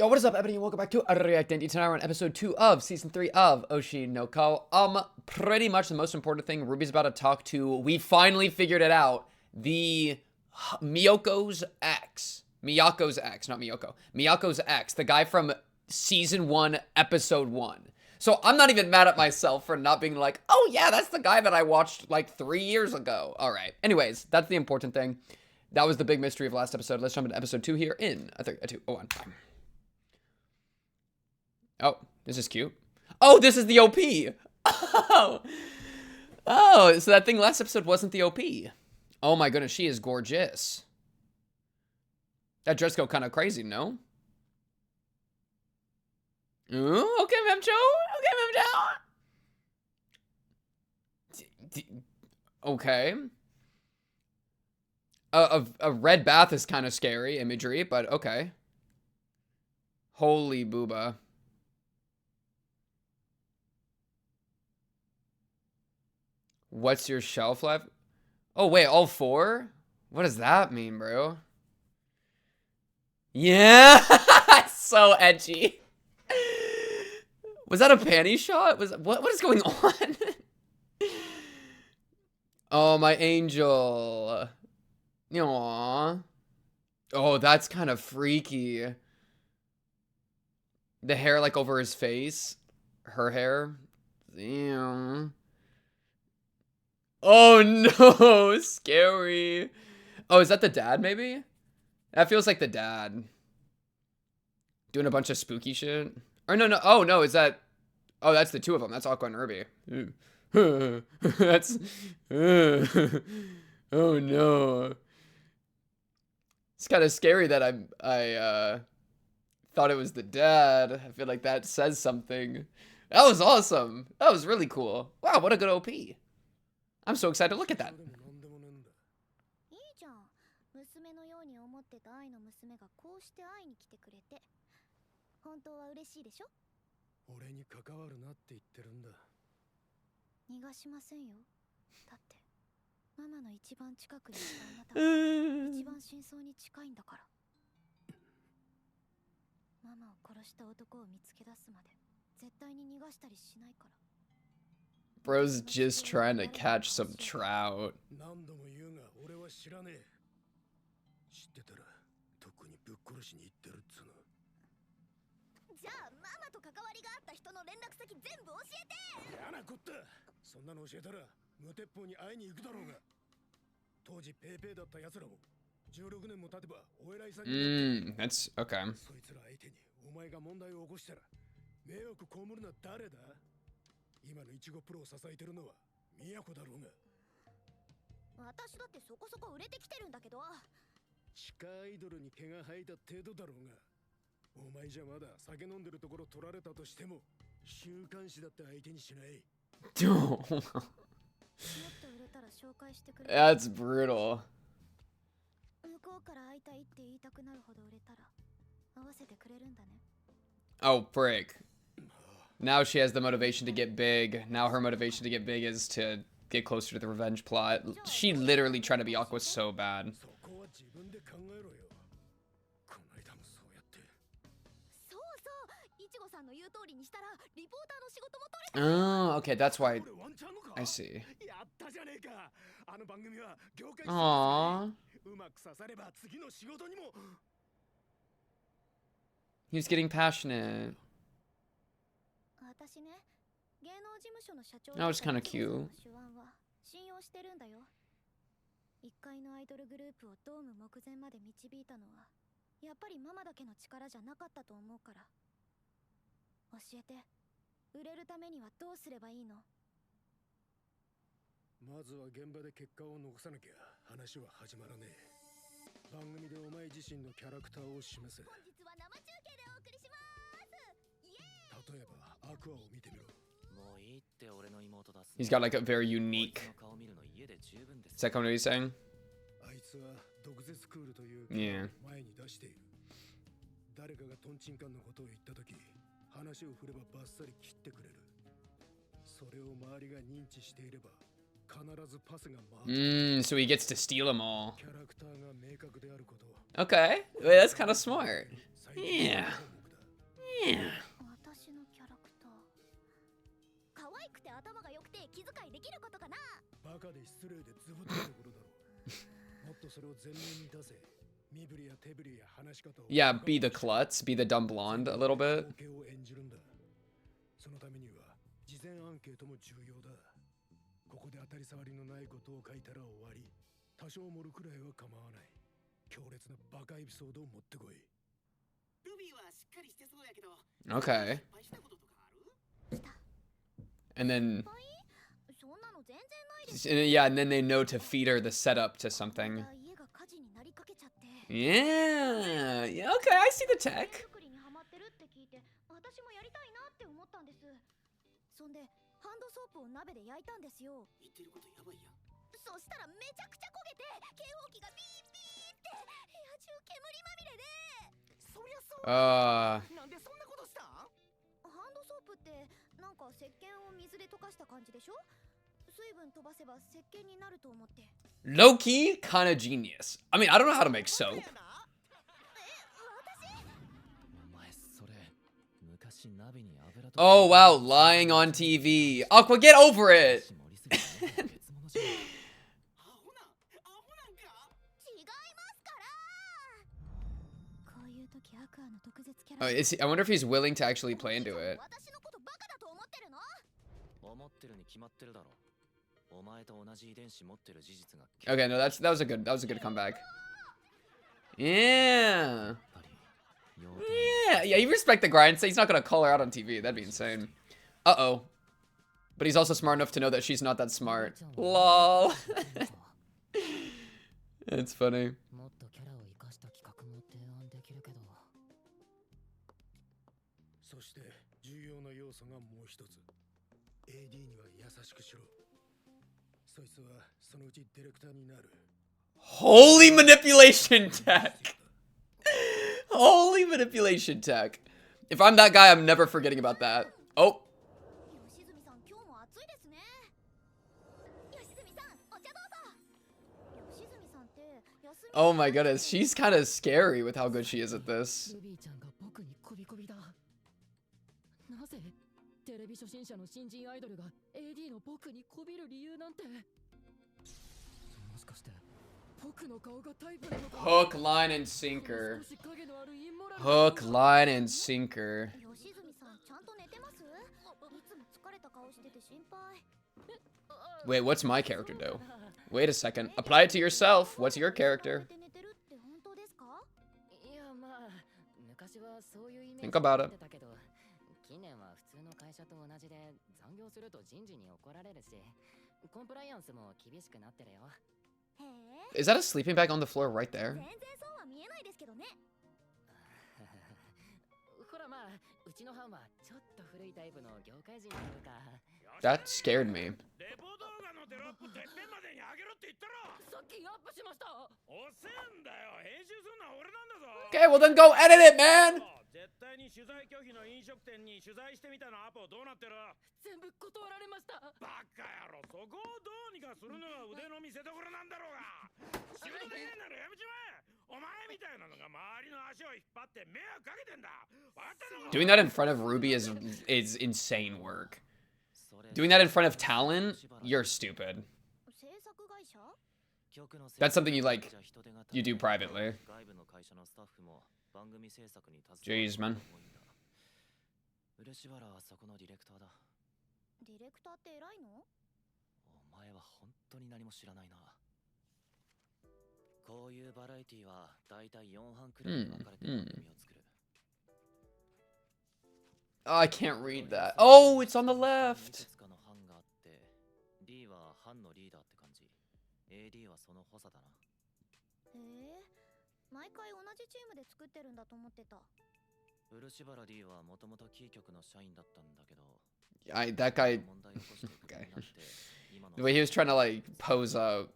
Yo, what is up, everybody? Welcome back to React Indie. Tonight we're on episode 2 of season 3 of Oshi no Ko. Pretty much the most important thing Ruby's about to talk to. We finally figured it out. The Miyoko's ex, not Miyoko. Miyoko's ex, the guy from season 1, episode 1. So I'm not even mad at myself for not being like, oh yeah, that's the guy that I watched like 3 years ago. All right. Anyways, that's the important thing. That was the big mystery of last episode. Let's jump into episode 2 here in a 3, a 2, a 1. Oh, this is cute. Oh, this is the OP. Oh. Oh, so that thing last episode wasn't the OP. Oh my goodness, she is gorgeous. That dress go kind of crazy, no? Ooh, okay, Memcho. Okay, Memcho. Okay. A red bath is kind of scary imagery, but okay. Holy booba. What's your shelf life? Oh, wait, all 4? What does that mean, bro? Yeah! So edgy. Was that a panty shot? What is going on? Oh, my angel. Aww. Oh, that's kind of freaky. The hair, like, over his face. Her hair. Damn. Oh no, scary. Oh, is that the dad, maybe? That feels like the dad. Doing a bunch of spooky shit. Or no. Oh, no, is that... Oh, that's the 2 of them. That's Aqua and Ruby. That's... Oh no. It's kind of scary that I thought it was the dad. I feel like that says something. That was awesome. That was really cool. Wow, what a good OP. I'm so excited to look at that. Bro's just trying to catch some trout. That's okay. That's brutal. Oh, frick. Now she has the motivation to get big. Now her motivation to get big is to get closer to the revenge plot. She literally tried to be Aqua so bad. Oh, okay, that's why. I see. Aww. He was getting passionate. That was kind of cute. He's got like a very unique... Is that kind of what he's saying? Yeah. So he gets to steal them all. Okay, wait, that's kind of smart. Yeah. Yeah, be the klutz, be the dumb blonde a little bit. Okay. And then, yeah, and then they know to feed her the setup to something. Yeah, yeah, okay, I see the tech. Low-key, kind of genius. I mean, I don't know how to make soap. Oh, wow, lying on TV. Aqua, get over it! Oh, is he, I wonder if he's willing to actually play into it. Okay, no, that was a good comeback. Yeah. Yeah, you respect the grind, so he's not gonna call her out on TV. That'd be insane. Uh-oh. But he's also smart enough to know that she's not that smart. Lol. It's funny. Holy manipulation tech! Holy manipulation tech. If I'm that guy, I'm never forgetting about that. Oh. Oh my goodness, she's kind of scary with how good she is at this. Hook, line, and sinker. Hook, line, and sinker. Wait, what's my character do? Wait a second. Apply it to yourself. What's your character? Think about it. Is that a sleeping bag on the floor right there? That scared me. Okay, well then go edit it, man! Doing that in front of Ruby is insane work. Doing that in front of Talon, you're stupid. That's something you do privately. Jeez, man. Oh, I can't read that. Oh, it's on the left. That guy. Okay. The way he was trying to like pose up.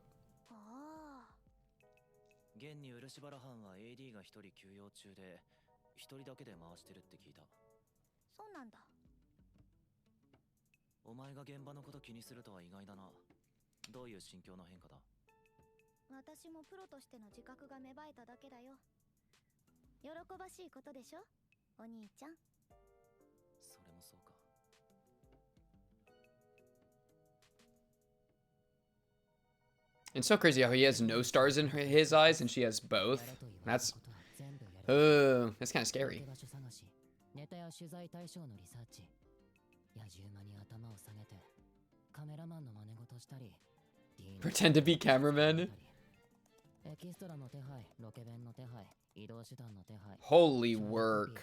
It's so crazy how he has no stars in his eyes and she has both. That's kind of scary. Pretend to be cameraman. Holy work.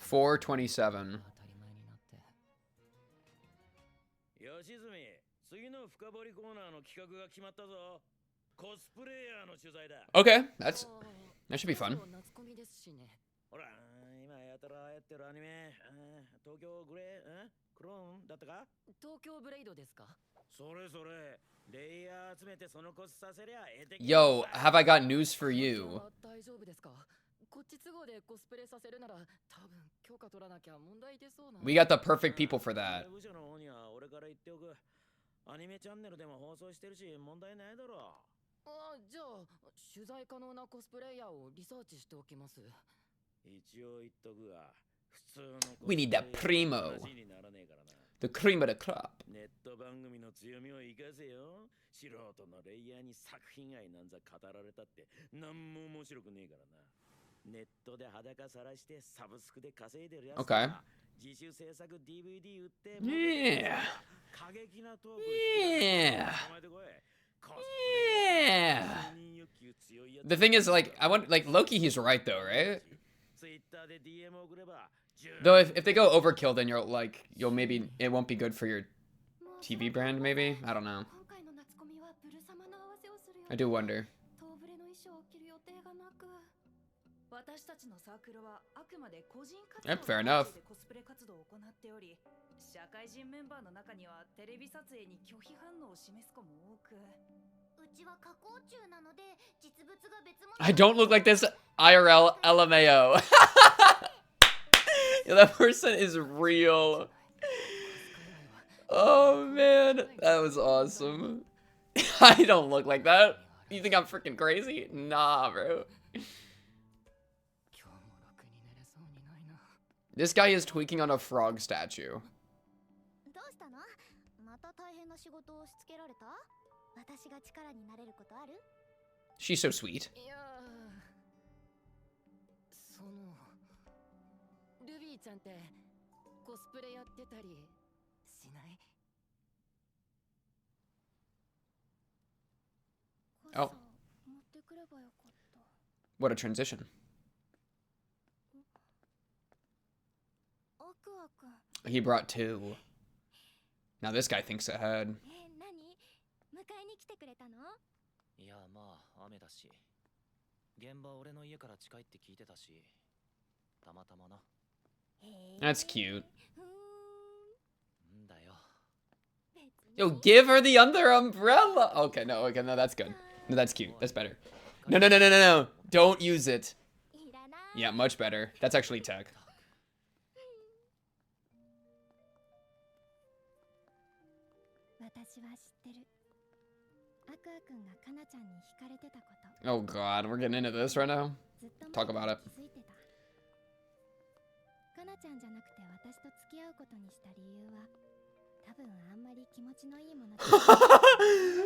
$4.27. Okay, that should be fun. Yo, have I got news for you? We got the perfect people for that. We need that primo. The cream of the crop. Okay. Yeah. Yeah. Yeah. The thing is, like, I want, like, Loki, he's right though, right? Though if they go overkill, then you'll maybe, it won't be good for your TV brand, maybe? I don't know. I do wonder. Yep, fair enough. I don't look like this IRL LMAO. Yeah, that person is real. Oh man, that was awesome. I don't look like that. You think I'm freaking crazy? Nah, bro. This guy is tweaking on a frog statue. She's so sweet. Oh. What a transition. He brought 2. Now this guy thinks ahead. That's cute. Yo, give her the under umbrella. Okay, no, that's good. No, that's cute. That's better. No. Don't use it. Yeah, much better. That's actually tech. Oh god, we're getting into this right now. Talk about it.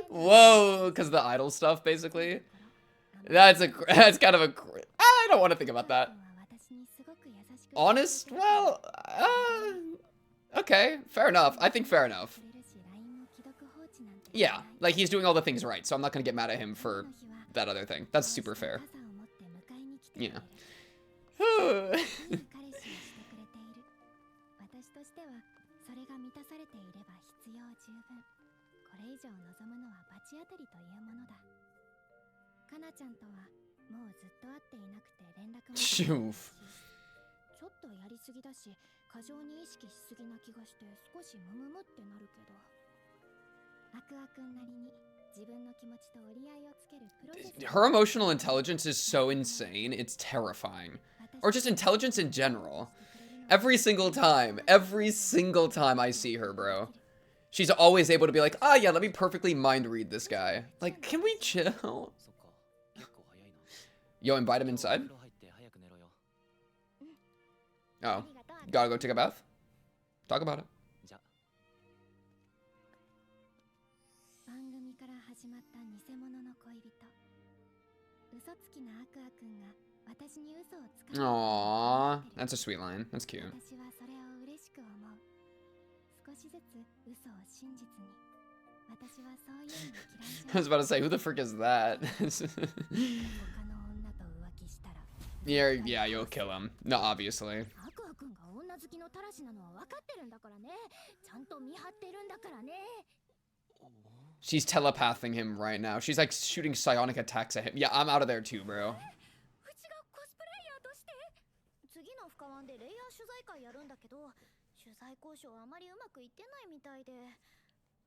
Whoa, because the idol stuff, basically. That's kind of a. I don't want to think about that. Honest? Well, okay, fair enough. I think fair enough. Yeah, like he's doing all the things right, so I'm not gonna get mad at him for that other thing. That's super fair. Yeah. Shoof. Her emotional intelligence is so insane, it's terrifying. Or just intelligence in general. Every single time I see her, bro. She's always able to be like, oh yeah, let me perfectly mind read this guy. Like, can we chill? Yo, invite him inside? Oh, gotta go take a bath? Talk about it. Aww, that's a sweet line. That's cute. I was about to say, who the frick is that? Yeah, you'll kill him. No, obviously. She's telepathing him right now. She's like shooting psionic attacks at him. Yeah, I'm out of there too, bro.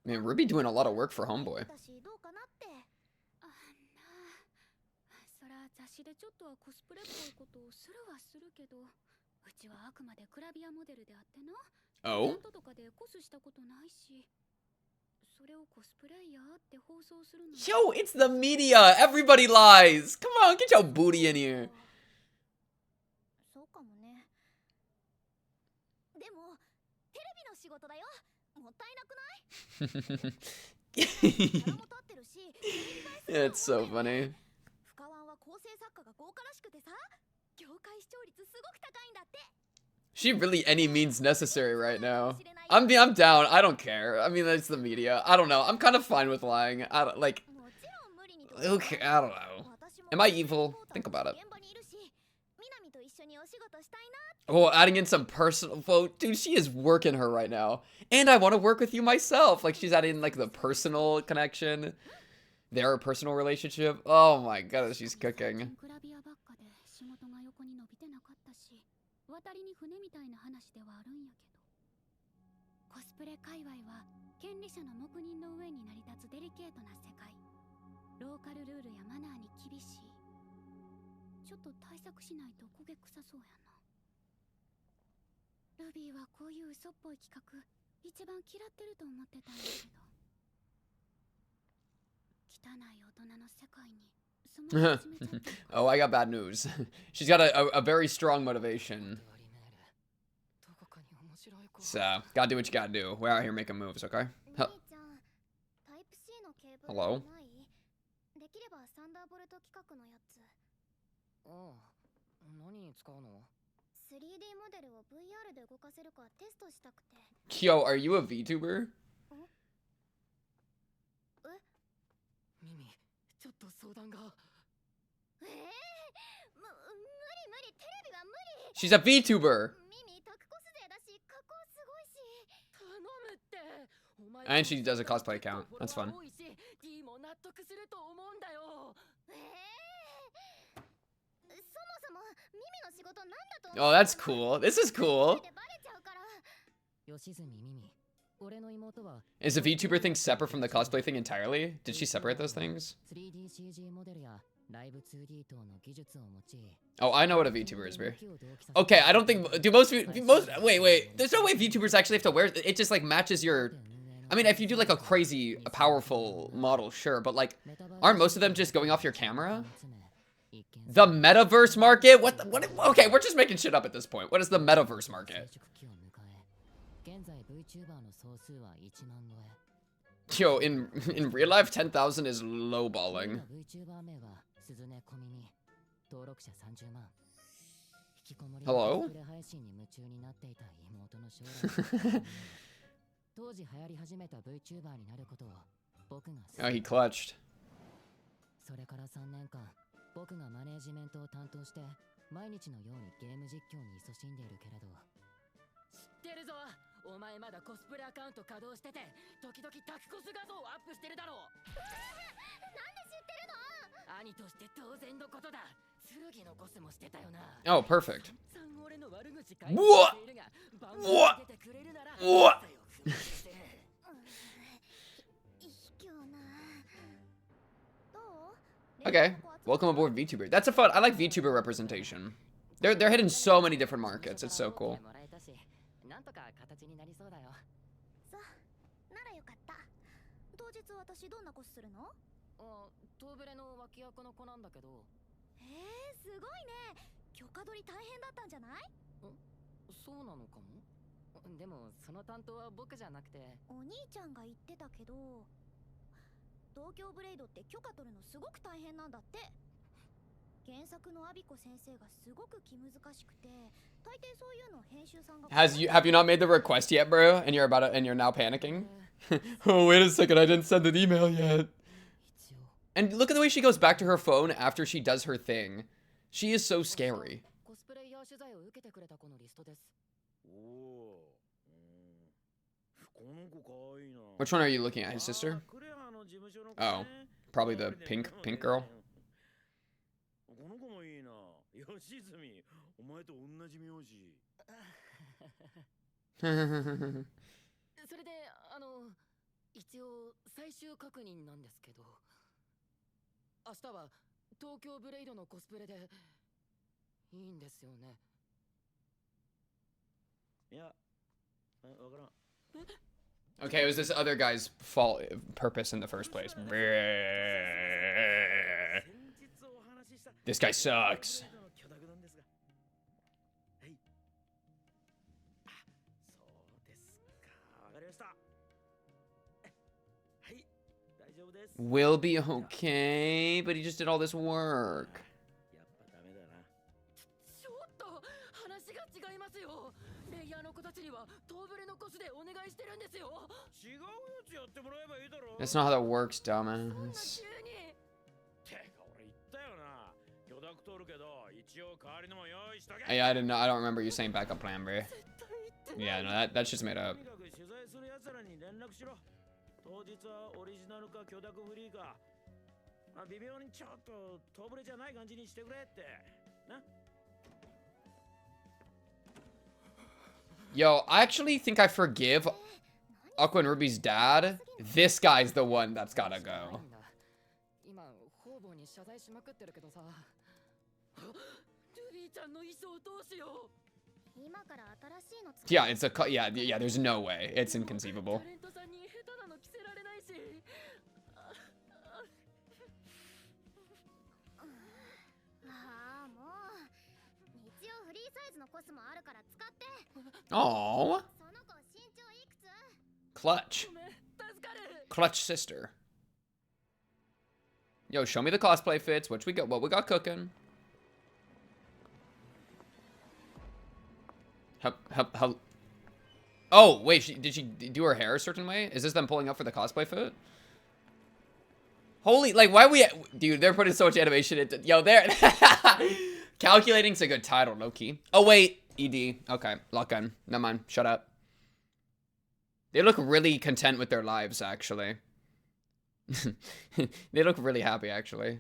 Man, Ruby doing a lot of work for homeboy. Oh? Yo, it's the media! Everybody lies! Come on, get your booty in here. It's so funny. She really any means necessary right now. I'm down. I don't care. I mean, that's the media. I don't know. I'm kind of fine with lying. I don't like. Okay, I don't know. Am I evil? Think about it. Oh, adding in some personal. Well, dude, she is working her right now. And I want to work with you myself. Like, she's adding like the personal connection. Their personal relationship. Oh my god, she's cooking. Oh, I got bad news. She's got a very strong motivation. So, gotta do what you gotta do. We're out here making moves, okay? Hello? Yo, are you a VTuber? She's a VTuber! And she does a cosplay account. That's fun. Oh, that's cool. This is cool. Is the VTuber thing separate from the cosplay thing entirely? Did she separate those things? Oh, I know what a VTuber is, bro. Okay, I don't think... Do most... Wait. There's no way VTubers actually have to wear... It just, like, matches your... I mean, if you do, like, a crazy, powerful model, sure. But, like, aren't most of them just going off your camera? The metaverse market? What? Okay, we're just making shit up at this point. What is the metaverse market? Yo, in real life, 10,000 is lowballing. Hello? Oh, he clutched. Oh, perfect. What? Okay, welcome aboard VTuber. That's a fun. I like VTuber representation. They're hitting so many different markets. It's so cool. ならよかった。当日私どんなコスするの？あ、トーブレの脇役の子なんだけど。すごいね。許可取り大変だったんじゃない？そうなのかも。でもその担当は僕じゃなくて。お兄ちゃんが言ってたけど、東京ブレイドって許可取るのすごく大変なんだって。原作のアビコ先生がすごく気難しくて、大抵そういうの編集さんが。Have you not made the request yet, bro? And you're now panicking? Oh, wait a second, I didn't send an email yet. And look at the way she goes back to her phone after she does her thing. She is so scary. Which one are you looking at? His sister? Oh, probably the pink girl. Okay, it was this other guy's purpose in the first place. This guy sucks. Will be okay, but he just did all this work. That's not how that works, dumbass. Yeah, I don't remember you saying backup plan, bro. Yeah, no, that's just made up. Yo, I actually think I forgive Aqua and Ruby's dad. This guy's the one that's gotta go. Yeah, it's a yeah, there's no way. It's inconceivable. Oh, clutch sister. Yo, show me the cosplay fits. What we got cooking? Oh wait, did she do her hair a certain way? Is this them pulling up for the cosplay fit? Holy, like, dude, they're putting so much animation into, yo, they're, calculating's a good title, no key. Oh, wait, ED, okay, lock on, never mind, shut up. They look really content with their lives, actually. They look really happy, actually.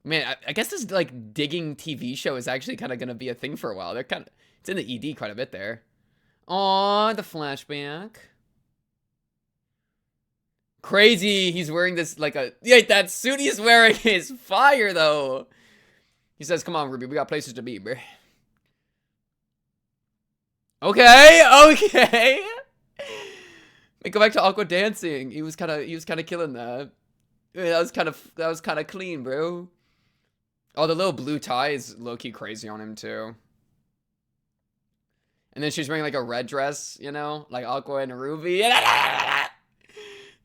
Man, I guess this, like, digging TV show is actually kind of gonna be a thing for a while. They're kind of, it's in the ED quite a bit there. Aw, the flashback. Crazy, he's wearing this, like, yeah, that suit he's wearing is fire, though. He says, come on, Ruby, we got places to be, bro. Okay. Hey, go back to Aqua dancing. He was kind of killing that. Yeah, that was kind of clean, bro. Oh, the little blue tie is low-key crazy on him, too. And then she's wearing, like, a red dress, you know? Like Aqua and Ruby.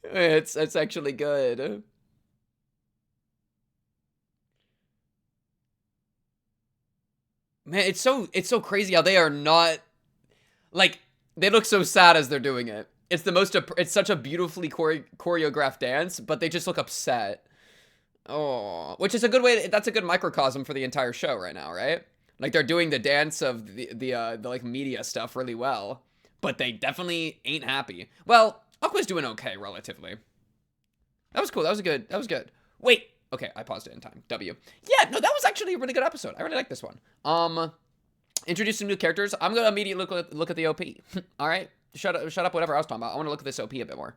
It's actually good. Man, it's so crazy how they are not, like, they look so sad as they're doing it. It's such a beautifully choreographed dance, but they just look upset. Oh, which is a good way. That's a good microcosm for the entire show right now, right? Like, they're doing the dance of the like media stuff really well, but they definitely ain't happy. Well, Aqua's doing okay relatively. That was cool. That was good. Wait. Okay, I paused it in time. W. Yeah, no, that was actually a really good episode. I really like this one. Introduce some new characters. I'm gonna immediately look at the OP. All right, shut up. Whatever I was talking about. I want to look at this OP a bit more.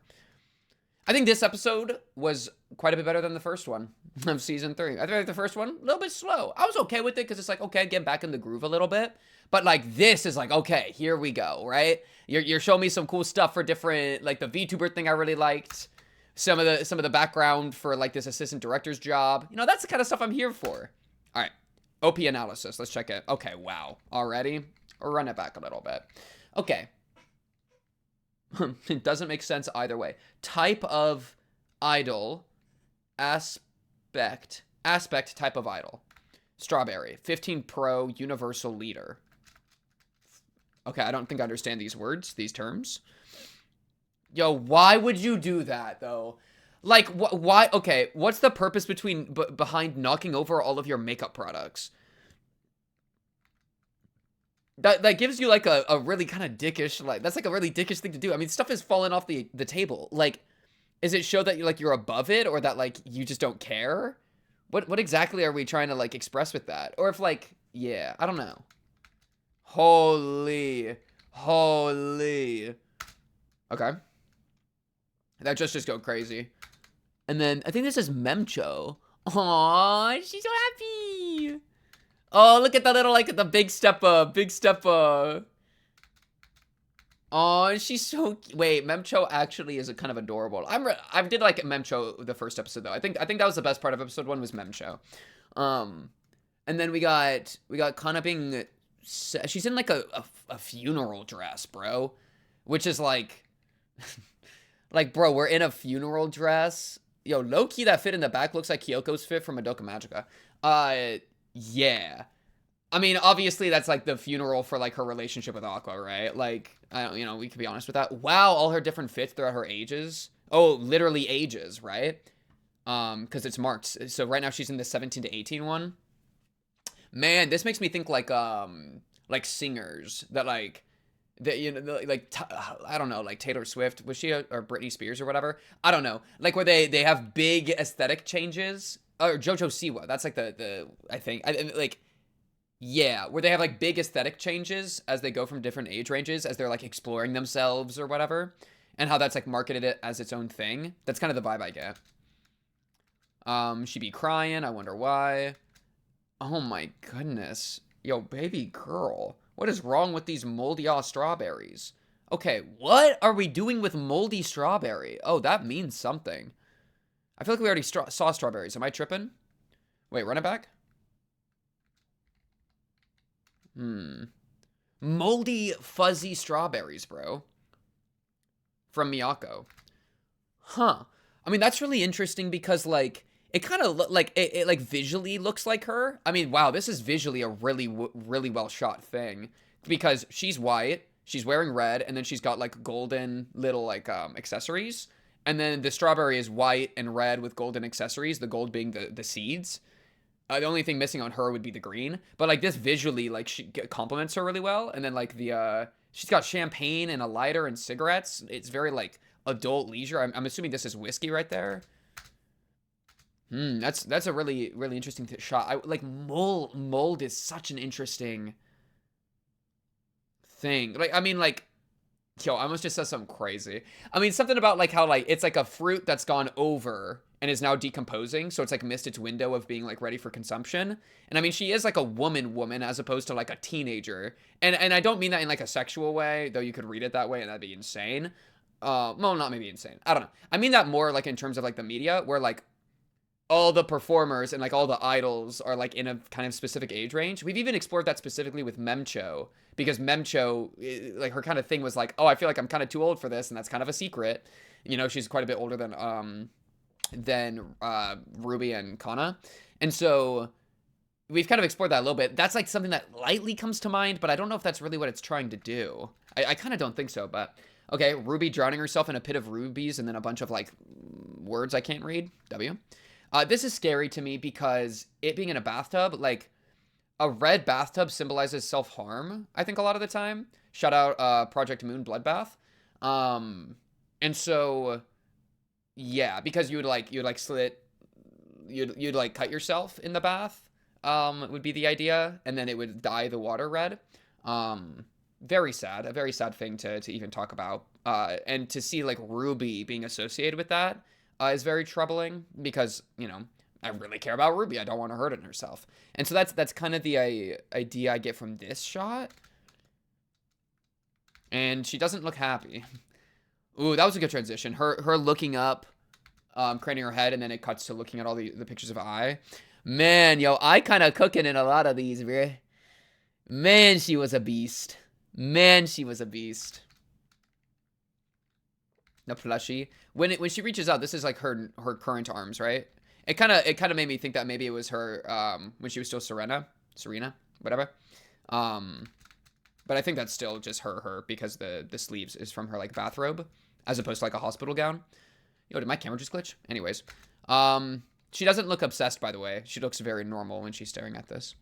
I think this episode was quite a bit better than the first one of season 3. I think the first one, a little bit slow. I was okay with it because it's like, okay, get back in the groove a little bit. But like this is like, okay, here we go, right? You're showing me some cool stuff for different, like the VTuber thing I really liked. Some of the background for like this assistant director's job. You know, that's the kind of stuff I'm here for. All right, OP analysis. Let's check it. Okay, wow, already. Or run it back a little bit. Okay. It doesn't make sense either way. Type of idol. Aspect type of idol. Strawberry. 15 Pro Universal Leader. Okay, I don't think I understand these words, these terms. Yo, why would you do that, though? Like, why? Okay, what's the purpose behind knocking over all of your makeup products? That gives you like a really kind of dickish, like, that's like a really dickish thing to do. I mean, stuff is falling off the table. Like, is it show that you're above it, or that like you just don't care? What exactly are we trying to like express with that? Or if like, yeah, I don't know. Holy. Okay. That just go crazy. And then I think this is Memcho. Aww, she's so happy. Oh, look at the little, like, the big step. Oh, she's so... Wait, Memcho actually is kind of adorable. I did like Memcho the first episode, though. I think that was the best part of episode 1 was Memcho. And then we got Kana being... She's in, like, a funeral dress, bro. Which is, like... like, bro, we're in a funeral dress. Yo, low-key, that fit in the back looks like Kyoko's fit from Madoka Magica. Yeah. I mean, obviously, that's, like, the funeral for, like, her relationship with Aqua, right? Like, I don't, you know, we could be honest with that. Wow, all her different fits throughout her ages. Oh, literally ages, right? Because it's marked. So right now she's in the 17 to 18 one. Man, this makes me think, like singers that, like, that, you know, like, I don't know, like Taylor Swift, was she, or Britney Spears or whatever? I don't know. Like, where they have big aesthetic changes. Or JoJo Siwa, that's like I think, like, yeah, where they have like big aesthetic changes as they go from different age ranges, as they're like exploring themselves or whatever, and how that's like marketed it as its own thing. That's kind of the vibe I get. She be crying, I wonder why. Oh my goodness. Yo, baby girl, what is wrong with these moldy-ass strawberries? Okay, what are we doing with moldy strawberry? Oh, that means something. I feel like we already saw strawberries. Am I tripping? Wait, run it back? Moldy, fuzzy strawberries, bro. From Miyako. Huh. I mean, that's really interesting because, like, it kind of like it like visually looks like her. I mean, wow, this is visually a really well shot thing because she's white, she's wearing red, and then she's got like golden little like accessories. And then the strawberry is white and red with golden accessories, the gold being the seeds. The only thing missing on her would be the green. But, like, this visually, like, she complements her really well. And then, like, she's got champagne and a lighter and cigarettes. It's very, like, adult leisure. I'm assuming this is whiskey right there. That's a really, really interesting shot. Like, mold is such an interesting thing. Like, I mean, like... Yo, I almost just said something crazy. I mean, something about, like, how, like, it's, like, a fruit that's gone over and is now decomposing, so it's, like, missed its window of being, like, ready for consumption. And, I mean, she is, like, a woman as opposed to, like, a teenager. And I don't mean that in, like, a sexual way, though you could read it that way and that'd be insane. Well, not maybe insane. I don't know. I mean that more, like, in terms of, like, the media, where, like, all the performers and, like, all the idols are, like, in a kind of specific age range. We've even explored that specifically with Memcho, because Memcho, like, her kind of thing was like, oh, I feel like I'm kind of too old for this, and that's kind of a secret. You know, she's quite a bit older than Ruby and Kana. And so we've kind of explored that a little bit. That's, like, something that lightly comes to mind, but I don't know if that's really what it's trying to do. I kind of don't think so, but... Okay, Ruby drowning herself in a pit of rubies, and then a bunch of, like, words I can't read. W. This is scary to me because it being in a bathtub, like, a red bathtub symbolizes self-harm, I think, a lot of the time. Shout out Project Moon Bloodbath. And so, yeah, because you'd like slit, you'd like cut yourself in the bath, would be the idea, and then it would dye the water red. Very sad, a very sad thing to even talk about. And to see like Ruby being associated with that is very troubling because, you know, I really care about Ruby. I don't want to hurt herself. And so that's kind of the idea I get from this shot. And she doesn't look happy. Ooh, that was a good transition. Her looking up, craning her head, and then it cuts to looking at all the pictures of Ai. Man, yo, I kind of cooking in a lot of these, bro. Man, she was a beast. Man, she was a beast. The plushie. When she reaches out, this is like her current arms, right? It kind of made me think that maybe it was her when she was still Serena, whatever. But I think that's still just her because the sleeves is from her like bathrobe as opposed to like a hospital gown. Yo, did my camera just glitch? Anyways, she doesn't look obsessed, by the way. She looks very normal when she's staring at this.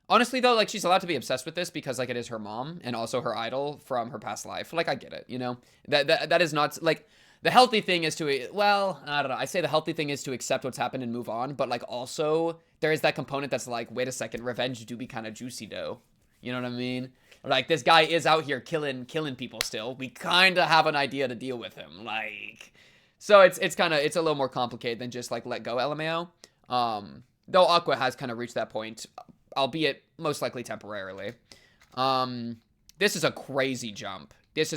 Honestly, though, like, she's allowed to be obsessed with this because, like, it is her mom and also her idol from her past life. Like, I get it, you know? That is not, like, the healthy thing is to, well, I don't know. I say the healthy thing is to accept what's happened and move on. But, like, also, there is that component that's like, wait a second, revenge do be kind of juicy, though. You know what I mean? Like, this guy is out here killing people still. We kind of have an idea to deal with him. Like, so it's a little more complicated than just, like, let go, LMAO. Though Aqua has kind of reached that point, albeit most likely temporarily. This is a crazy jump. This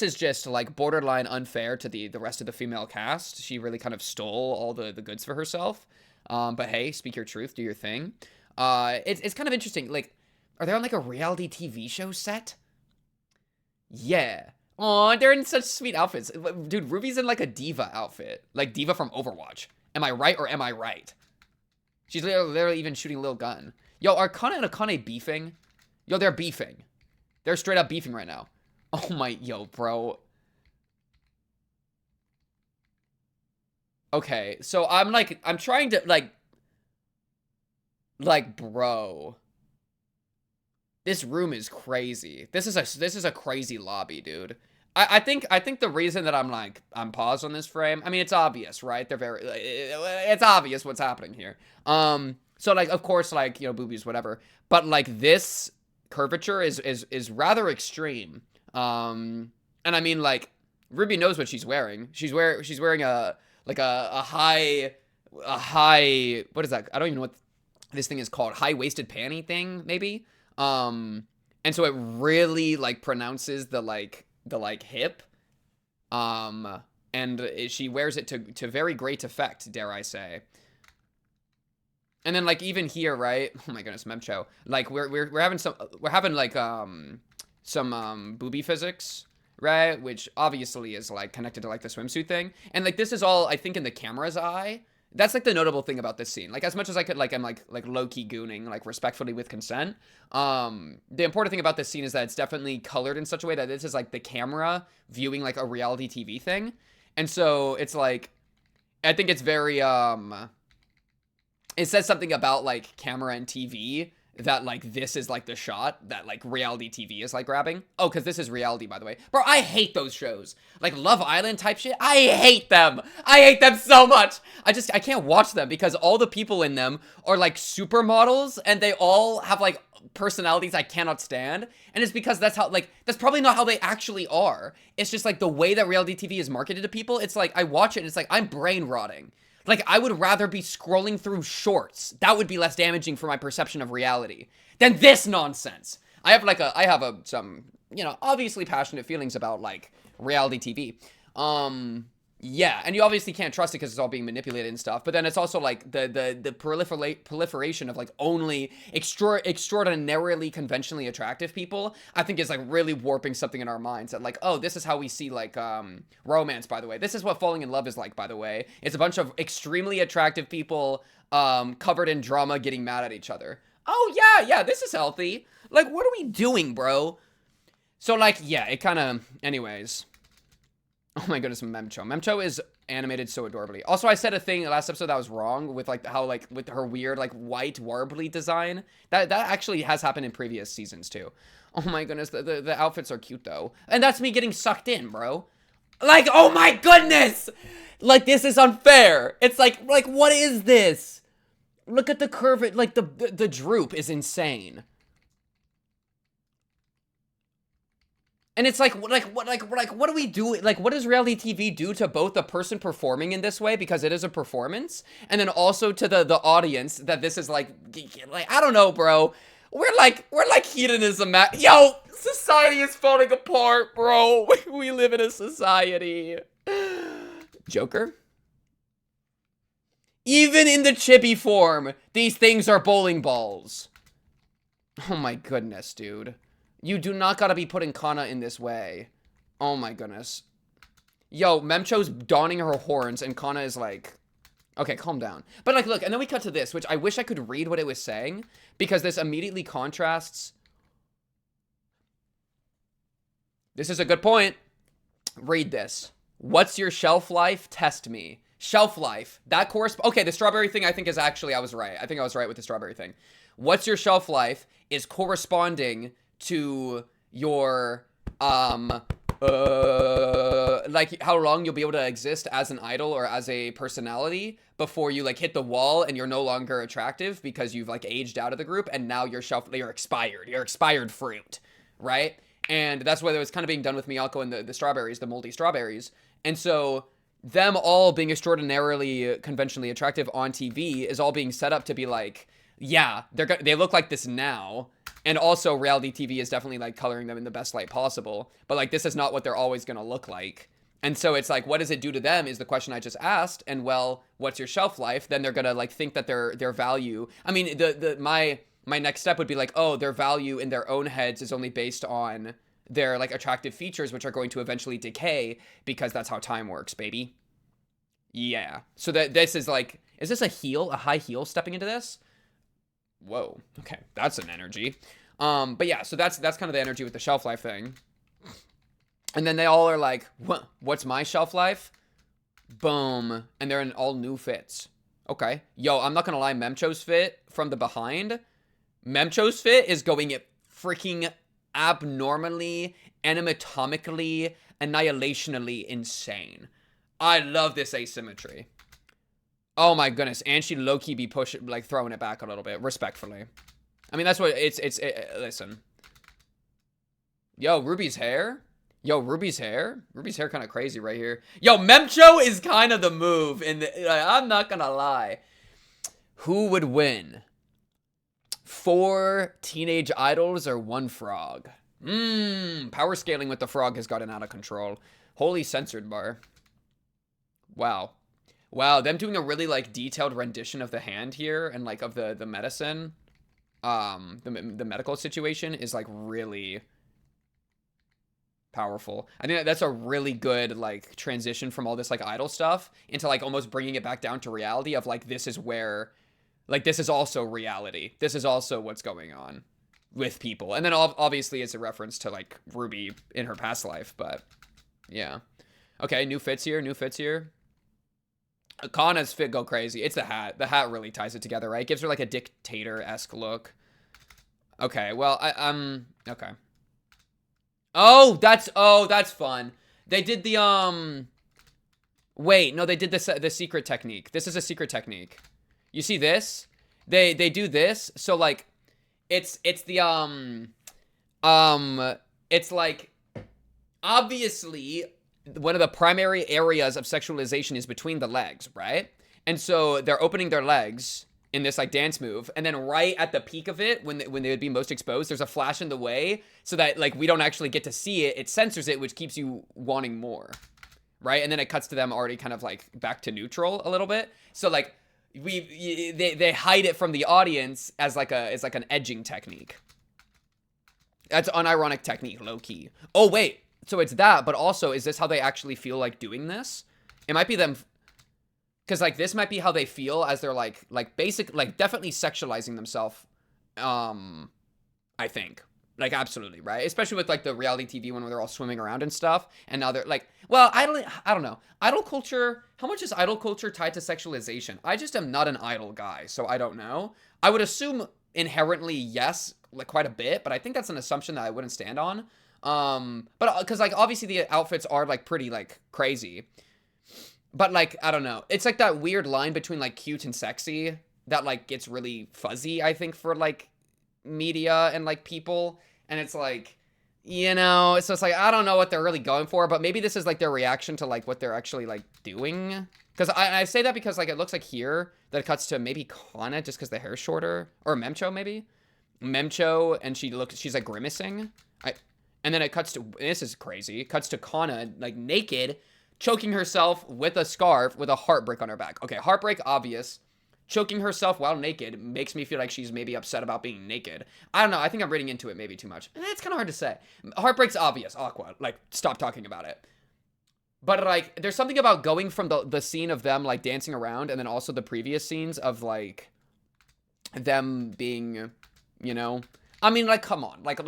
is just like borderline unfair to the rest of the female cast. She really kind of stole all the goods for herself. But hey, speak your truth, do your thing. It's kind of interesting. Like, are they on like a reality TV show set? Yeah. Aw, they're in such sweet outfits. Dude, Ruby's in like a diva outfit. Like Diva from Overwatch. Am I right or am I right? She's literally even shooting a little gun. Yo, are Kana and Akane beefing? Yo, they're beefing. They're straight up beefing right now. Oh my, yo, bro. Okay, so I'm trying to, bro. This room is crazy. This is a crazy lobby, dude. I think the reason that I'm paused on this frame, I mean, it's obvious, right? It's obvious what's happening here. So like, of course, like, you know, boobies, whatever. But like this curvature is rather extreme. And I mean, like, Ruby knows what she's wearing. She's wearing a high, what is that? I don't even know what this thing is called. High-waisted panty thing, maybe. And so it really like pronounces the hip. And she wears it to very great effect, dare I say. And then like even here, right? Oh my goodness, Memcho. Like we're having like some booby physics, right? Which obviously is like connected to like the swimsuit thing. And like this is all I think in the camera's eye. That's like the notable thing about this scene. Like as much as I could, like I'm like low-key gooning, like respectfully with consent. The important thing about this scene is that it's definitely colored in such a way that this is like the camera viewing like a reality TV thing. And so it's like, I think it's very, it says something about like camera and TV that like this is like the shot that like reality TV is like grabbing. Oh, because this is reality, by the way. Bro, I hate those shows. Like Love Island type shit. I hate them. I hate them so much. I can't watch them because all the people in them are like supermodels and they all have like personalities I cannot stand. And it's because that's probably not how they actually are. It's just like the way that reality TV is marketed to people. It's like I watch it and it's like I'm brain rotting. Like, I would rather be scrolling through shorts. That would be less damaging for my perception of reality than this nonsense. I have some, you know, obviously passionate feelings about, like, reality TV. Yeah, and you obviously can't trust it because it's all being manipulated and stuff. But then it's also, like, the proliferation of, like, only extraordinarily conventionally attractive people, I think is, like, really warping something in our minds. That, like, oh, this is how we see, like, romance, by the way. This is what falling in love is like, by the way. It's a bunch of extremely attractive people covered in drama getting mad at each other. Oh, yeah, this is healthy. Like, what are we doing, bro? So, like, yeah, it kind of... Anyways... Oh my goodness, Memcho. Memcho is animated so adorably. Also, I said a thing last episode that was wrong with like how like with her weird like white warbly design. That actually has happened in previous seasons too. Oh my goodness, the outfits are cute though. And that's me getting sucked in, bro. Like, oh my goodness! Like, this is unfair. It's like what is this? Look at the curve, like the droop is insane. And it's like what do we do? Like, what does reality TV do to both the person performing in this way, because it is a performance, and then also to the audience, that this is like I don't know, bro. We're like hedonism. Yo, society is falling apart, bro. We live in a society. Joker? Even in the chibi form, these things are bowling balls. Oh my goodness, dude. You do not gotta be putting Kana in this way. Oh my goodness. Yo, Memcho's donning her horns, and Kana is like... Okay, calm down. But like, look, and then we cut to this, which I wish I could read what it was saying, because this immediately contrasts... This is a good point. Read this. What's your shelf life? Test me. Shelf life. That corresponds... Okay, the strawberry thing I think is actually... I was right. I think I was right with the strawberry thing. What's your shelf life is corresponding to your, like how long you'll be able to exist as an idol or as a personality before you like hit the wall and you're no longer attractive because you've like aged out of the group and now you're expired fruit, right? And that's why it was kind of being done with Miyako and the strawberries, the moldy strawberries. And so them all being extraordinarily conventionally attractive on TV is all being set up to be like, yeah, they look like this now. And also reality TV is definitely like coloring them in the best light possible. But like, this is not what they're always going to look like. And so it's like, what does it do to them is the question I just asked. And well, what's your shelf life? Then they're going to like think that their value, I mean, my next step would be like, oh, their value in their own heads is only based on their like attractive features, which are going to eventually decay because that's how time works, baby. Yeah. So that this is like, is this a high heel stepping into this? Whoa. Okay. That's an energy. But yeah, so that's kind of the energy with the shelf life thing. And then they all are like, what's my shelf life? Boom. And they're in all new fits. Okay. Yo, I'm not gonna lie, Memcho's fit from the behind. Memcho's fit is going freaking abnormally, anatomically, annihilationally insane. I love this asymmetry. Oh my goodness, and she low-key be pushing, like, throwing it back a little bit, respectfully. I mean, that's what, listen. Yo, Ruby's hair? Ruby's hair kind of crazy right here. Yo, Memcho is kind of the move, I'm not gonna lie. Who would win? 4 teenage idols or 1 frog? Power scaling with the frog has gotten out of control. Holy censored bar. Wow. Wow, them doing a really, like, detailed rendition of the hand here and, like, of the medicine, the medical situation is, like, really powerful. I think that's a really good, like, transition from all this, like, idol stuff into, like, almost bringing it back down to reality of, like, this is where, like, this is also reality. This is also what's going on with people. And then, obviously, it's a reference to, like, Ruby in her past life, but, yeah. Okay, new fits here. Kana's fit go crazy. It's the hat. The hat really ties it together, right? It gives her like a dictator-esque look. Okay, well, okay. Oh, that's fun. They did the, wait, no, they did the secret technique. This is a secret technique. You see this? They do this. So like, it's the, it's like, obviously, one of the primary areas of sexualization is between the legs, right? And so they're opening their legs in this like dance move, and then right at the peak of it, when they would be most exposed, there's a flash in the way so that like we don't actually get to see it. It censors it, which keeps you wanting more, right? And then it cuts to them already kind of like back to neutral a little bit. So like they hide it from the audience as like an edging technique. That's unironic technique, low key. Oh wait. So it's that, but also, is this how they actually feel like doing this? It might be them, because, like, this might be how they feel as they're, like, definitely sexualizing themselves, I think. Like, absolutely, right? Especially with, like, the reality TV one where they're all swimming around and stuff, and now they're, like, well, I don't know. Idol culture, how much is idol culture tied to sexualization? I just am not an idol guy, so I don't know. I would assume inherently, yes, like, quite a bit, but I think that's an assumption that I wouldn't stand on. But, cause like, obviously the outfits are like pretty like crazy, but like, I don't know. It's like that weird line between like cute and sexy that like gets really fuzzy, I think, for like media and like people. And it's like, You know, so it's like, I don't know what they're really going for, but maybe this is like their reaction to like what they're actually like doing. Because I say that because like it looks like here that it cuts to maybe Kana just because the hair's shorter, or Memcho maybe. Memcho, and she's like grimacing. And then it cuts to, this is crazy. It cuts to Kana like naked, choking herself with a scarf with a heartbreak on her back. Okay, heartbreak, obvious. Choking herself while naked makes me feel like she's maybe upset about being naked. I don't know. I think I'm reading into it maybe too much. It's kind of hard to say. Heartbreak's obvious. Aqua, like, stop talking about it. But, like, there's something about going from the scene of them, like, dancing around and then also the previous scenes of, like, them being, you know. I mean, like, come on. Like,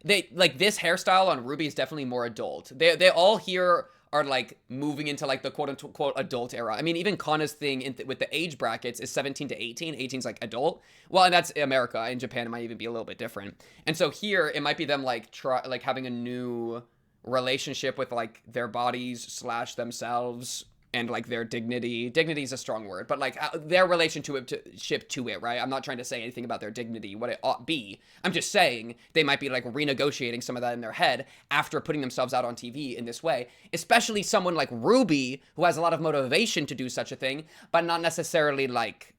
this hairstyle on Ruby is definitely more adult. They all here are like moving into like the quote unquote adult era. I mean, even Kana's thing with the age brackets is 17 to 18. 18's like adult. Well, and that's America. In Japan, it might even be a little bit different. And so here, it might be them like having a new relationship with like their bodies / themselves and like their dignity. Dignity is a strong word, but like their relationship to it, right? I'm not trying to say anything about their dignity, what it ought be. I'm just saying they might be like renegotiating some of that in their head after putting themselves out on TV in this way, especially someone like Ruby, who has a lot of motivation to do such a thing, but not necessarily like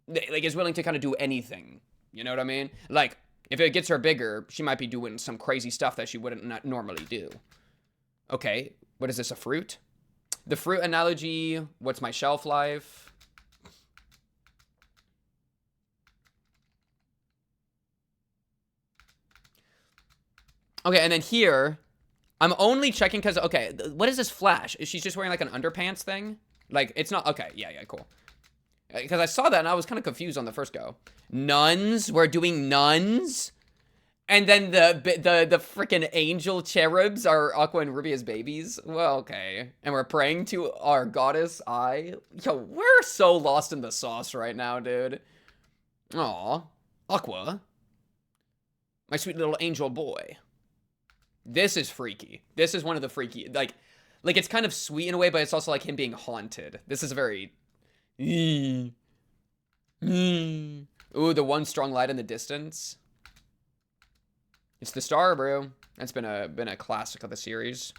is willing to kind of do anything. You know what I mean? Like, if it gets her bigger, she might be doing some crazy stuff that she wouldn't not normally do. Okay, what is this, a fruit? The fruit analogy, what's my shelf life? Okay, and then here, I'm only checking because, okay, what is this flash? Is she just wearing like an underpants thing? Like, it's not, okay, yeah, cool. Because I saw that and I was kind of confused on the first go. Nuns? We're doing nuns? And then the freaking angel cherubs are Aqua and Ruby as babies. Well, okay. And we're praying to our goddess Ai. Yo, we're so lost in the sauce right now, dude. Aw, Aqua, my sweet little angel boy. This is freaky. This is one of the freaky, like it's kind of sweet in a way, but it's also like him being haunted. This is a very, ooh, the one strong light in the distance. It's the star, bro. That's been a classic of the series.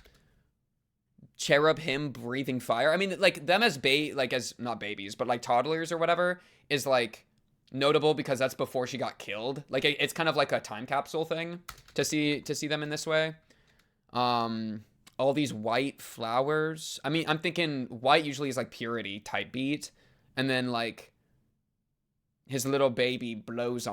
Cherub, him breathing fire. I mean, like them as as not babies, but like toddlers or whatever is like notable because that's before she got killed. Like it's kind of like a time capsule thing to see them in this way. All these white flowers. I mean, I'm thinking white usually is like purity type beat, and then like his little baby blows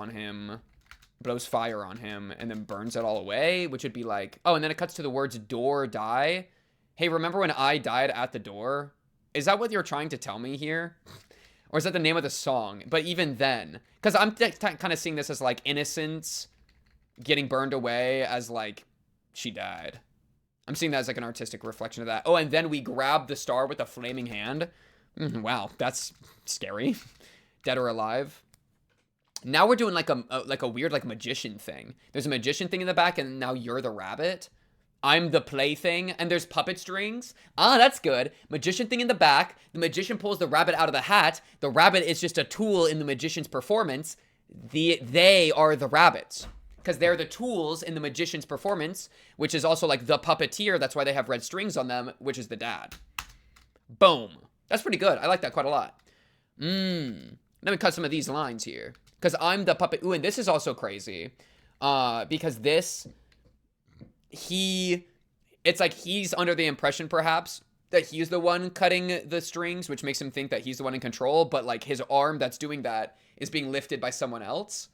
fire on him and then burns it all away, which would be like, oh, and then it cuts to the words door die. Hey, remember when I died at the door? Is that what you're trying to tell me here? Or is that the name of the song? But even then, because I'm kind of seeing this as like innocence getting burned away as like she died. I'm seeing that as like an artistic reflection of that. Oh, and then we grab the star with a flaming hand. Wow, that's scary. Dead or alive. Now we're doing like a weird like magician thing. There's a magician thing in the back, and now you're the rabbit. I'm the plaything, and there's puppet strings. Ah, that's good. Magician thing in the back. The magician pulls the rabbit out of the hat. The rabbit is just a tool in the magician's performance. They are the rabbits, because they're the tools in the magician's performance, which is also like the puppeteer. That's why they have red strings on them, which is the dad. Boom. That's pretty good. I like that quite a lot. Let me cut some of these lines here. Because I'm the puppet. Ooh, and this is also crazy. Because it's like he's under the impression, perhaps, that he's the one cutting the strings, which makes him think that he's the one in control. But, like, his arm that's doing that is being lifted by someone else.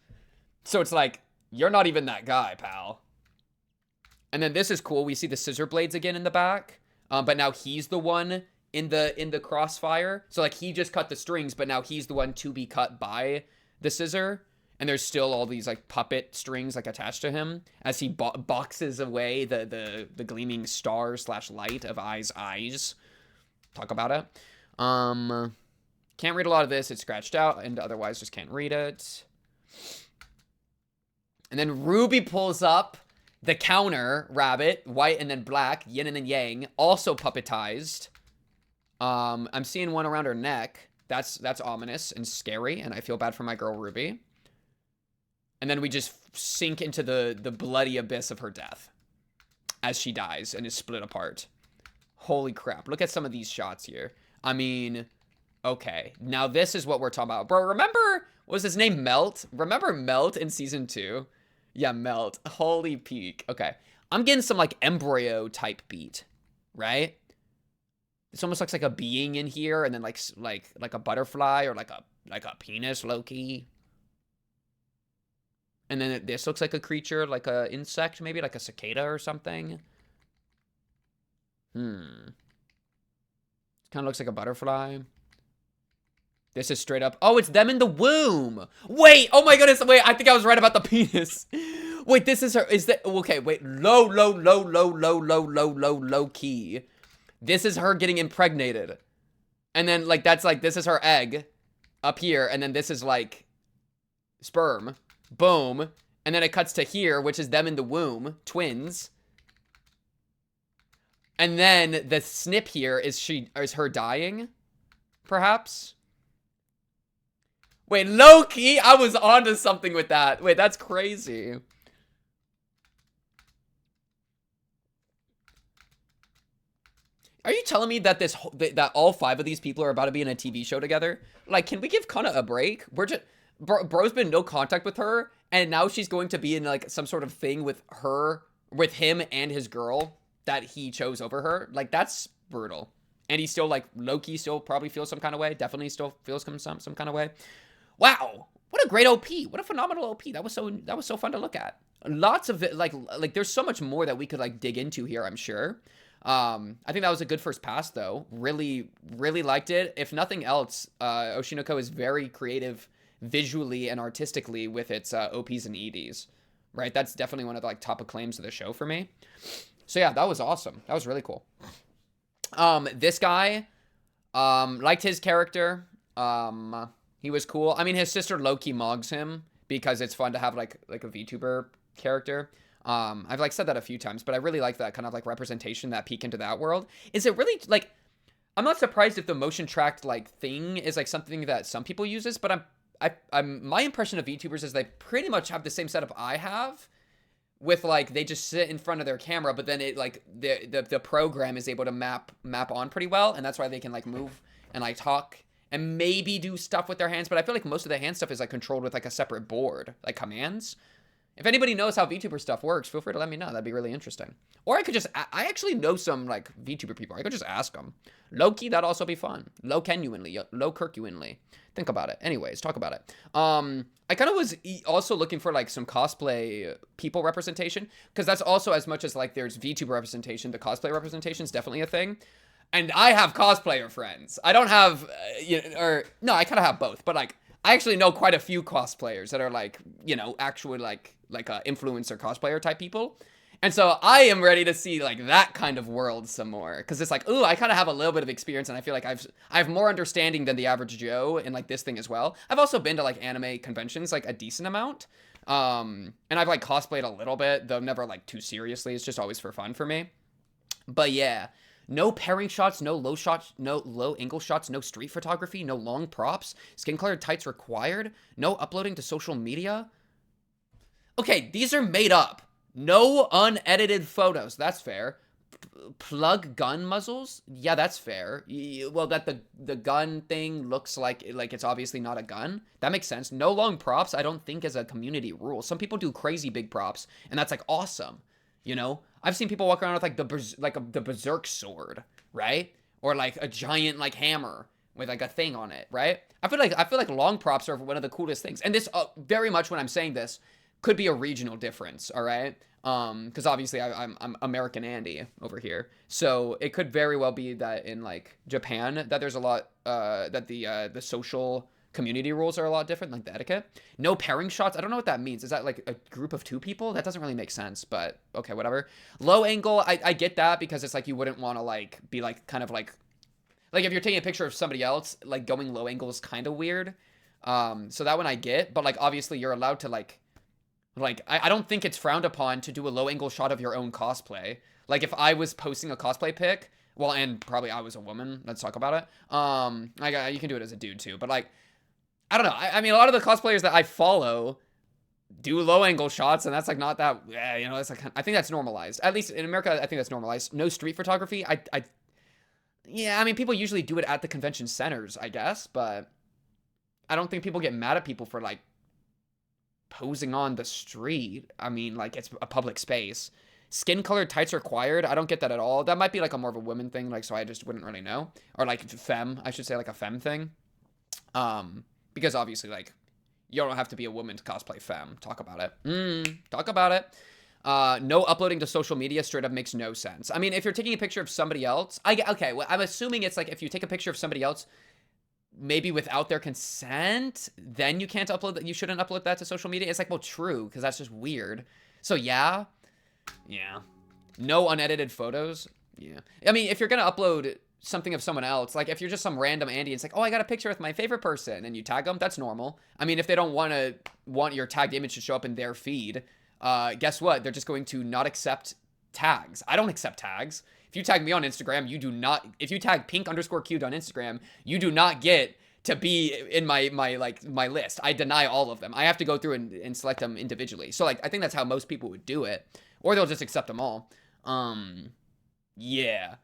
So it's like, you're not even that guy, pal. And then this is cool. We see the scissor blades again in the back. But now he's the one in the crossfire. So, like, he just cut the strings, but now he's the one to be cut by the scissor, and there's still all these like puppet strings like attached to him as he boxes away the gleaming star / light of Ai's eyes. Talk about it. Can't read a lot of this. It's scratched out, and otherwise just can't read it. And then Ruby pulls up the counter rabbit, white and then black, yin and then yang, also puppetized. I'm seeing one around her neck. That's ominous and scary, and I feel bad for my girl Ruby. And then we just sink into the bloody abyss of her death. as she dies and is split apart. Holy crap. Look at some of these shots here. I mean, okay. Now this is what we're talking about. Bro, remember, what was his name? Melt? Remember Melt in season 2? Yeah, Melt. Holy peak. Okay. I'm getting some like embryo type beat, right? This almost looks like a being in here, and then like a butterfly or like a penis, low-key. And then this looks like a creature, like a insect, maybe like a cicada or something. Kind of looks like a butterfly. This is straight up. Oh, it's them in the womb. Wait. Oh my goodness. Wait. I think I was right about the penis. Wait. This is her. Is that okay? Wait. Low key. This is her getting impregnated, and then like that's like this is her egg up here, and then this is like sperm. Boom. And then it cuts to here, which is them in the womb, twins. And then the snip here is her dying, perhaps. Wait, low-key, I was onto something with that. Wait, that's crazy. Are you telling me that that all 5 of these people are about to be in a TV show together? Like, can we give Kana a break? We're just bro's been no contact with her, and now she's going to be in like some sort of thing with him and his girl that he chose over her. Like, that's brutal. And he still like low-key still probably feels some kind of way. Definitely still feels some kind of way. Wow, what a great OP. What a phenomenal OP. That was so fun to look at. Lots of it, like there's so much more that we could like dig into here, I'm sure. I think that was a good first pass though. Really liked it. If nothing else, Oshinoko is very creative visually and artistically with its OPs and EDs. Right? That's definitely one of the like top acclaims of the show for me. So yeah, that was awesome. That was really cool. This guy, liked his character. He was cool. I mean, his sister low-key mogs him because it's fun to have like a VTuber character. I've like said that a few times, but I really like that kind of like representation, that peek into that world. Is it really like, I'm not surprised if the motion tracked like thing is like something that some people uses, but I'm my impression of VTubers is they pretty much have the same setup I have, with like they just sit in front of their camera, but then it like the program is able to map on pretty well, and that's why they can like move and like talk and maybe do stuff with their hands. But I feel like most of the hand stuff is like controlled with like a separate board, like commands. If anybody knows how VTuber stuff works, feel free to let me know. That'd be really interesting. Or I could just, I actually know some like VTuber people. I could just ask them. Low-key, that'd also be fun. Low-Kirkuinly. Think about it. Anyways, talk about it. I kind of was also looking for like some cosplay people representation, because that's also, as much as like there's VTuber representation, the cosplay representation is definitely a thing. And I have cosplayer friends. I don't have, no, I kind of have both, but like, I actually know quite a few cosplayers that are like, actually like influencer cosplayer type people. And so I am ready to see like that kind of world some more. Cause it's like, ooh, I kind of have a little bit of experience, and I feel like I have more understanding than the average Joe in like this thing as well. I've also been to like anime conventions, like a decent amount. And I've like cosplayed a little bit, though never like too seriously. It's just always for fun for me. But yeah. No pairing shots, no low angle shots, no street photography, no long props, skin colored tights required, no uploading to social media. Okay, these are made up. No unedited photos, that's fair. Plug gun muzzles? Yeah, that's fair. Well, that the gun thing looks like it's obviously not a gun. That makes sense. No long props, I don't think is a community rule. Some people do crazy big props, and that's like awesome. I've seen people walk around with like the berserk sword, right? Or like a giant like hammer with like a thing on it, right? I feel like long props are one of the coolest things. And this very much, when I'm saying this, could be a regional difference, all right? Because obviously I'm American Andy over here, so it could very well be that in like Japan that there's a lot that the social community rules are a lot different, like the etiquette. No pairing shots. I don't know what that means. Is that like a group of 2 people? That doesn't really make sense, but okay, whatever. Low angle, I get that, because it's like you wouldn't want to like be like kind of like if you're taking a picture of somebody else, like going low angle is kind of weird. So that one I get, but like obviously you're allowed to like I don't think it's frowned upon to do a low angle shot of your own cosplay. Like if I was posting a cosplay pic, well, and probably I was a woman, let's talk about it. You can do it as a dude too, but like, I don't know. I mean, a lot of the cosplayers that I follow, do low angle shots, and that's like not that, yeah, you know, it's like, I think that's normalized. At least in America, I think that's normalized. No street photography. Yeah, I mean, people usually do it at the convention centers, I guess, but I don't think people get mad at people for like posing on the street. I mean, like, it's a public space. Skin colored tights required. I don't get that at all. That might be like a more of a women thing, like, so I just wouldn't really know. Or like femme, I should say, like a femme thing. Because obviously, like, you don't have to be a woman to cosplay femme. Talk about it. Talk about it. No uploading to social media straight up makes no sense. I mean, if you're taking a picture of somebody else, okay, well, I'm assuming it's like if you take a picture of somebody else, maybe without their consent, then you can't upload that. You shouldn't upload that to social media. It's like, well, true, because that's just weird. So yeah. No unedited photos. Yeah. I mean, if you're gonna upload something of someone else, like if you're just some random Andy, it's like, oh, I got a picture with my favorite person, and you tag them, that's normal. I mean, if they don't want your tagged image to show up in their feed, guess what? They're just going to not accept tags. I don't accept tags. If you tag me on Instagram, you do not. If you tag pink_cubed on Instagram, you do not get to be in my list. I deny all of them. I have to go through and select them individually. So like, I think that's how most people would do it, or they'll just accept them all. Yeah.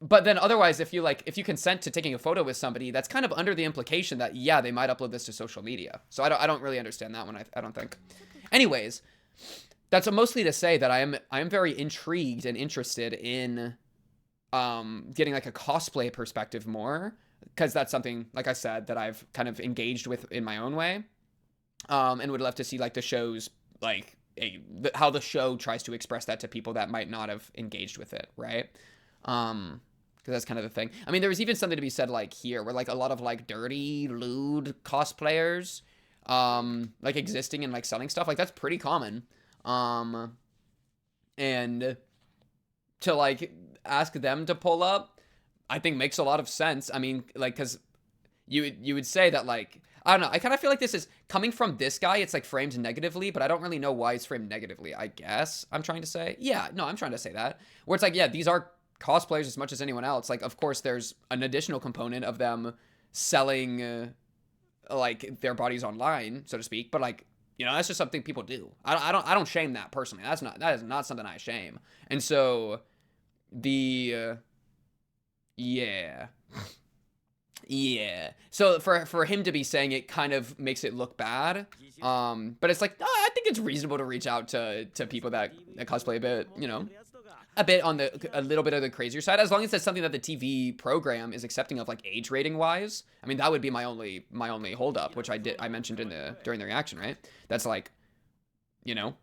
But then otherwise, if you consent to taking a photo with somebody, that's kind of under the implication that, yeah, they might upload this to social media. So I don't really understand that one. I don't think. Anyways, that's mostly to say that I am very intrigued and interested in getting like a cosplay perspective more, because that's something, like I said, that I've kind of engaged with in my own way, and would love to see like the show's like how the show tries to express that to people that might not have engaged with it, right? Because that's kind of the thing. I mean, there was even something to be said like here, where like a lot of like dirty, lewd cosplayers, like existing and like selling stuff, like that's pretty common. And to like ask them to pull up, I think makes a lot of sense. I mean, like, because you would say that, like, I don't know, I kind of feel like this is coming from this guy, it's like framed negatively, but I don't really know why it's framed negatively, I guess I'm trying to say. Yeah, no, I'm trying to say that, where it's like, yeah, these are cosplayers as much as anyone else. Like, of course there's an additional component of them selling like their bodies online, so to speak, but like, you know, that's just something people do. I don't shame that personally. That is not something I shame. And so yeah. Yeah. So for him to be saying it kind of makes it look bad. But it's like, I think it's reasonable to reach out to people that cosplay a bit, you know, a little bit of the crazier side, as long as it's something that the TV program is accepting of, like age rating wise. I mean, that would be my only hold up, which I mentioned during the reaction, right? That's like, you know,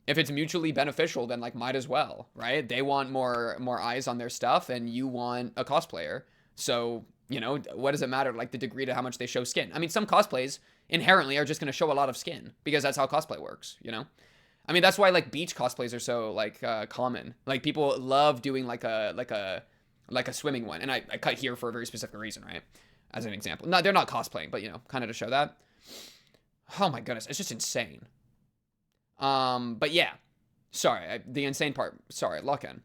if it's mutually beneficial, then like might as well, right? They want more eyes on their stuff, and you want a cosplayer. So, you know, what does it matter, like the degree to how much they show skin? I mean, some cosplays inherently are just going to show a lot of skin because that's how cosplay works, you know? I mean, that's why like beach cosplays are so like common. Like people love doing like a swimming one. And I cut here for a very specific reason, right? As an example. No, they're not cosplaying, but you know, kind of to show that. Oh my goodness, it's just insane. But yeah. Sorry, the insane part. Sorry, lock in.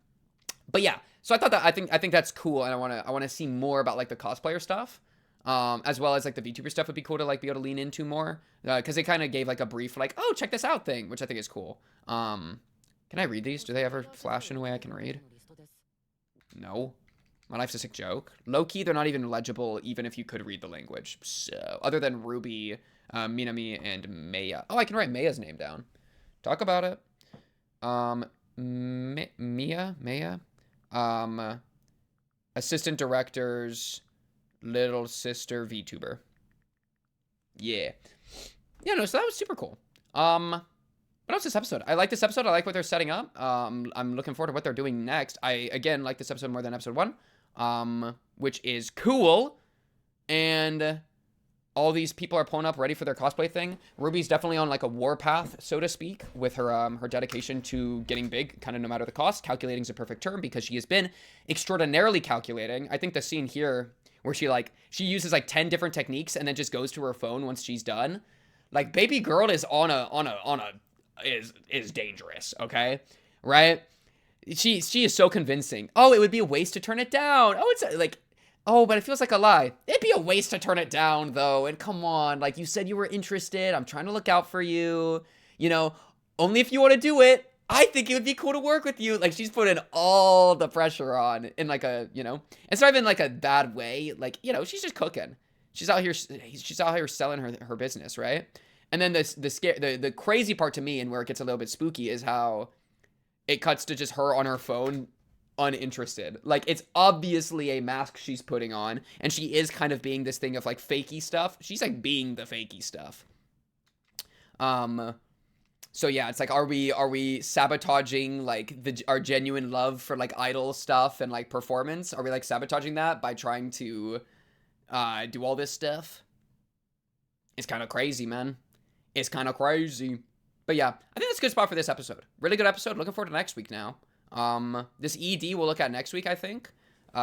But yeah, so I think that's cool, and I want to see more about like the cosplayer stuff, as well as like the VTuber stuff would be cool to like be able to lean into more, because they kind of gave like a brief like, oh, check this out thing, which I think is cool. Can I read these? Do they ever flash in a way I can read? No. My life's a sick joke. Low key, they're not even legible, even if you could read the language. So other than Ruby, Minami, and Maya. Oh, I can write Maya's name down. Talk about it. Maya. Assistant director's little sister VTuber. Yeah. Yeah, no, so that was super cool. What else this episode? I like this episode. I like what they're setting up. I'm looking forward to what they're doing next. I, again, like this episode more than episode 1, which is cool. And all these people are pulling up ready for their cosplay thing. Ruby's definitely on like a warpath, so to speak, with her dedication to getting big, kind of no matter the cost. Calculating is a perfect term because she has been extraordinarily calculating. I think the scene here where she uses like 10 different techniques and then just goes to her phone once she's done. Like, baby girl is is dangerous, okay? Right? She is so convincing. Oh, it would be a waste to turn it down. Oh, it's like, Oh, but it feels like a lie. It'd be a waste to turn it down, though. And come on, like, you said you were interested. I'm trying to look out for you. You know, only if you want to do it. I think it would be cool to work with you. Like, she's putting all the pressure on in, like, a, you know, it's not even, like, a bad way. Like, you know, she's just cooking. She's out here selling her business, right? And then the crazy part to me, and where it gets a little bit spooky, is how it cuts to just her on her phone, uninterested. Like, it's obviously a mask she's putting on, and she is kind of being this thing of, like, fakey stuff. She's, like, being the fakey stuff. So yeah, it's like, are we sabotaging, like, our genuine love for, like, idol stuff and, like, performance? Are we, like, sabotaging that by trying to do all this stuff? It's kind of crazy, man. It's kind of crazy. But yeah, I think that's a good spot for this episode. Really good episode. Looking forward to next week now. This ED we'll look at next week, I think.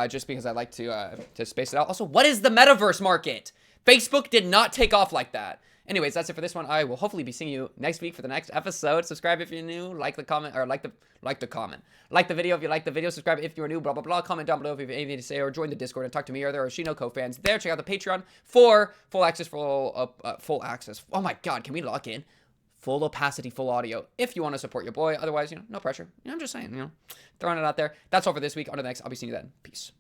Just because I like to space it out. Also, what is the metaverse market? Facebook did not take off like that. Anyways, that's it for this one. I will hopefully be seeing you next week for the next episode. Subscribe if you're new. Like the comment, or like the comment. Like the video if you like the video. Subscribe if you're new. Blah blah blah. Comment down below if you have anything to say, or join the Discord and talk to me or the Oshi no Ko fans there. Check out the Patreon for full access. Full access. Oh my God, can we lock in? Full opacity, full audio, if you want to support your boy. Otherwise, you know, no pressure. You know, I'm just saying, you know, throwing it out there. That's all for this week. On to the next. I'll be seeing you then. Peace.